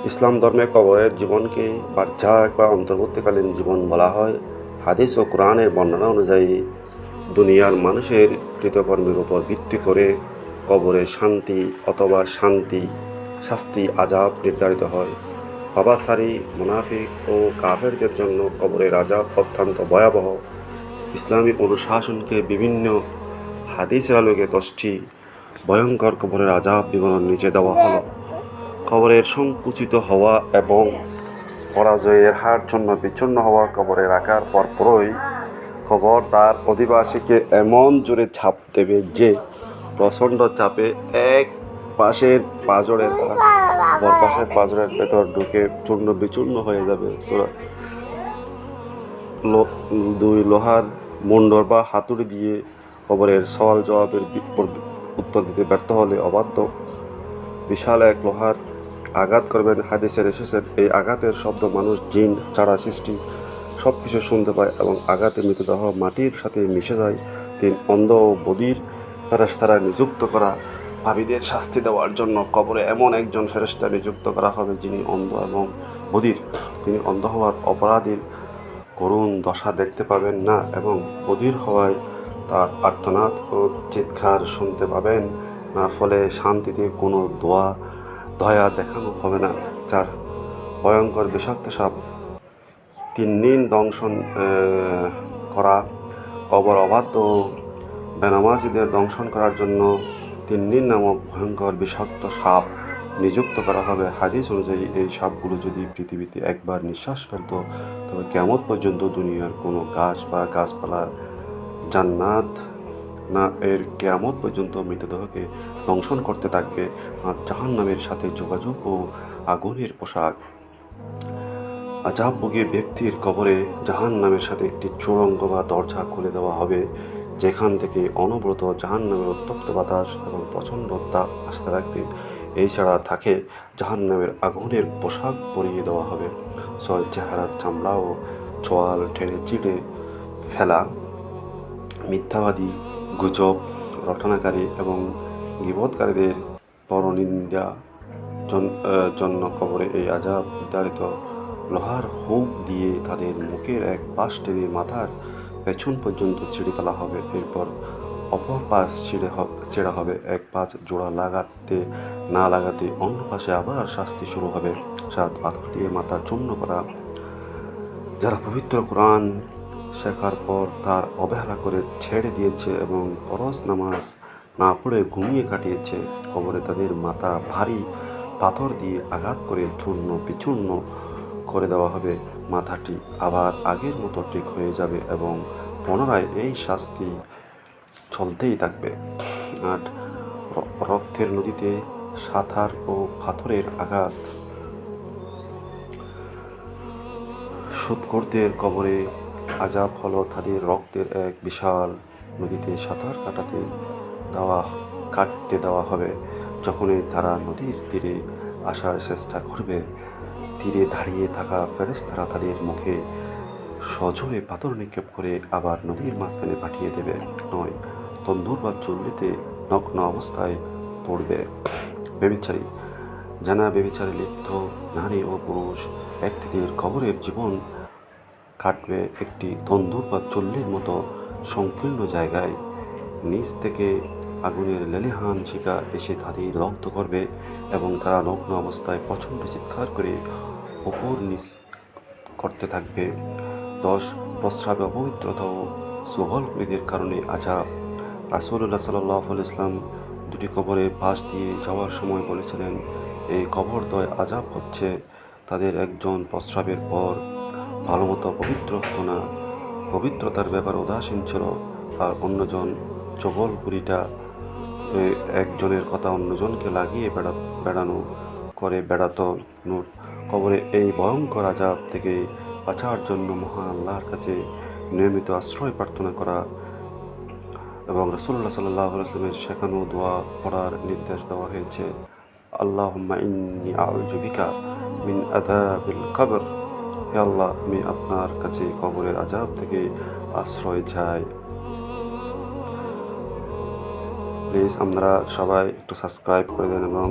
ইসলাম ধর্মে কবরের জীবনকে বারজাখ বা অন্তর্বর্তীকালীন জীবন বলা হয়। হাদিস ও কোরআনের বর্ণনা অনুযায়ী দুনিয়ার মানুষের কৃতকর্মের উপর ভিত্তি করে কবরে শান্তি অথবা শাস্তি আযাব নির্ধারিত হয়। পাপাচারী, মুনাফিক ও কাফেরদের জন্য কবরের আযাব অত্যন্ত ভয়াবহ। ইসলামী অনুশাসনকে বিভিন্ন হাদিসের আলোকে 10টি ভয়ঙ্কর কবরের আযাব বিবরণ নিচে দেওয়া হলো। কবরের সংকুচিত হওয়া এবং পরাজয়ের হার জন্য বিচ্ছিন্ন হওয়া। কবরে রাখার পরপরই কবর তার অধিবাসীকে এমন জোরে ছাপ দেবে যে প্রচণ্ড চাপে এক পাশের পাঁজরের ভেতর ঢুকে চূর্ণ বিচূর্ণ হয়ে যাবে। দুই লোহার মুন্ডর বা হাতুড়ি দিয়ে কবরের সওয়াল জবাবের উত্তর দিতে ব্যর্থ হলে অবাধ্য বিশাল এক লোহার আঘাত করবেন। হাদিসের এসেছেন, এই আঘাতের শব্দ মানুষ, জিন, চারা সৃষ্টি সব কিছু শুনতে পায় এবং আঘাতে মৃতদেহ মাটির সাথে মিশে যায়। 3 অন্ধ ও বধির ফেরেশতারা নিযুক্ত করা। পাপীদের শাস্তি দেওয়ার জন্য কবরে এমন একজন ফেরেশতা নিযুক্ত করা হবে যিনি অন্ধ এবং বধির। তিনি অন্ধ হওয়ার অপরাধীর করুণ দশা দেখতে পাবেন না এবং বধির হওয়ায় তার আর্তনাদ ও চিৎকার শুনতে পাবেন না, ফলে শান্তিতে কোনো দয়া দেখানো হবে না। 4 ভয়ঙ্কর বিষাক্ত সাপ। তিন্নিন দংশন করা। কবর অবাধ্য ও বেনামাজিদের দংশন করার জন্য তিন্নিন নামক ভয়ঙ্কর বিষাক্ত সাপ নিযুক্ত করা হবে। হাদিস অনুযায়ী এই সাপগুলো যদি পৃথিবীতে একবার নিঃশ্বাস ফেলত তবে কিয়ামত পর্যন্ত দুনিয়ার কোনো গাছ বা গাছপালা জান্নাত না এর কিয়ামত পর্যন্ত মৃতদেহকে দংশন করতে থাকবে। আর জাহান্নামের সাথে যোগাযোগ ও আগুনের পোশাক। আযাবভোগী ব্যক্তির কবরে জাহান্নামের সাথে একটি সুড়ঙ্গ বা দরজা খুলে দেওয়া হবে, যেখান থেকে অনবরত জাহান্নামের উত্তপ্ত বাতাস এবং প্রচণ্ড তাপ আসতে থাকবে। এছাড়া থাকে জাহান্নামের আগুনের পোশাক পরিয়ে দেওয়া হবে। 6 চেহারার চামড়া ও চোয়াল টেনে চিড়ে ফেলা। মিথ্যাবাদী, গুজব রটনাকারী এবং গীবতকারীদের পরনিন্দা জন্য কবরে এই আযাব নির্ধারিত। লোহার হুক দিয়ে তাদের মুখের এক পাশ টেনে মাথার পেছন পর্যন্ত ছিঁড়ে ফেলা হবে। এরপর অপর পাশ ছেঁড়া হবে। এক পাশ জোড়া লাগাতে না লাগাতে অন্য পাশে আবার শাস্তি শুরু হবে। 7 পাথর দিয়ে মাথা চূর্ণ করা। যারা পবিত্র কোরআন শেখার পর তার অবহেলা করে ছেড়ে দিয়েছে এবং ফরজ নামাজ না পড়ে ঘুমিয়ে কাটিয়েছে, কবরে তাদের মাথা ভারী পাথর দিয়ে আঘাত করে চূর্ণ বিচূর্ণ করে দেওয়া হবে। মাথাটি আবার আগের মতো ঠিক হয়ে যাবে এবং পুনরায় এই শাস্তি চলতেই থাকবে। 8 রক্তের নদীতে সাঁতার ও পাথরের আঘাত। সুদখোরদের কবরে আযাব হলো তাদের রক্তের এক বিশাল নদীতে সাঁতার কাটতে দেওয়া হবে। যখনই তারা নদীর তীরে আসার চেষ্টা করবে, তীরে দাঁড়িয়ে থাকা ফেরেশতারা তাদের মুখে সজোরে পাথর নিক্ষেপ করে আবার নদীর মাঝখানে পাঠিয়ে দেবে। 9 তন্দুর বা চুল্লিতে নগ্ন অবস্থায় পড়বে। ব্যভিচারী। ব্যভিচারে লিপ্ত নারী ও পুরুষ ব্যক্তিদের কবরের জীবন কাটবে একটি তন্দুর বা চুল্লির মতো সংকীর্ণ জায়গায়। নিচ থেকে আগুনের লেলিহান শিখা এসে তাদের দগ্ধ করবে এবং তারা নগ্ন অবস্থায় প্রচণ্ড চিৎকার করে ওপর নিচ করতে থাকবে। 10 প্রস্রাবে অপবিত্রতা ও সুগলকৃতির কারণে আযাব। রাসূলুল্লাহ সাল্লাল্লাহু আলাইহি ওয়াসাল্লাম 2টি কবরের পাশ দিয়ে যাওয়ার সময় বলেছিলেন, এই কবরদ্বয় আযাব হচ্ছে, তাদের একজন প্রস্রাবের পর ভালোমতো পবিত্র হতো না, পবিত্রতার ব্যাপারে উদাসীন ছিল, আর অন্যজন চগলখুরিটা একজনের কথা অন্যজনকে লাগিয়ে বেড়াতো। নূর। কবরে এই ভয়ঙ্কর আযাব থেকে বাঁচার জন্য মহান আল্লাহর কাছে নিয়মিত আশ্রয় প্রার্থনা করা এবং রাসূলুল্লাহ সাল্লাল্লাহু আলাইহি ওয়াসাল্লামের শেখানো দোয়া পড়ার নির্দেশ দেওয়া হয়েছে। আল্লাহুম্মা ইন্নী আউযু বিকা মিন আযাবিল কবর। হে আল্লাহ, আমি আপনার কাছে কবরের আযাব থেকে আশ্রয় চাই। প্লিজ আপনারা সবাই একটু সাবস্ক্রাইব করে দেন এবং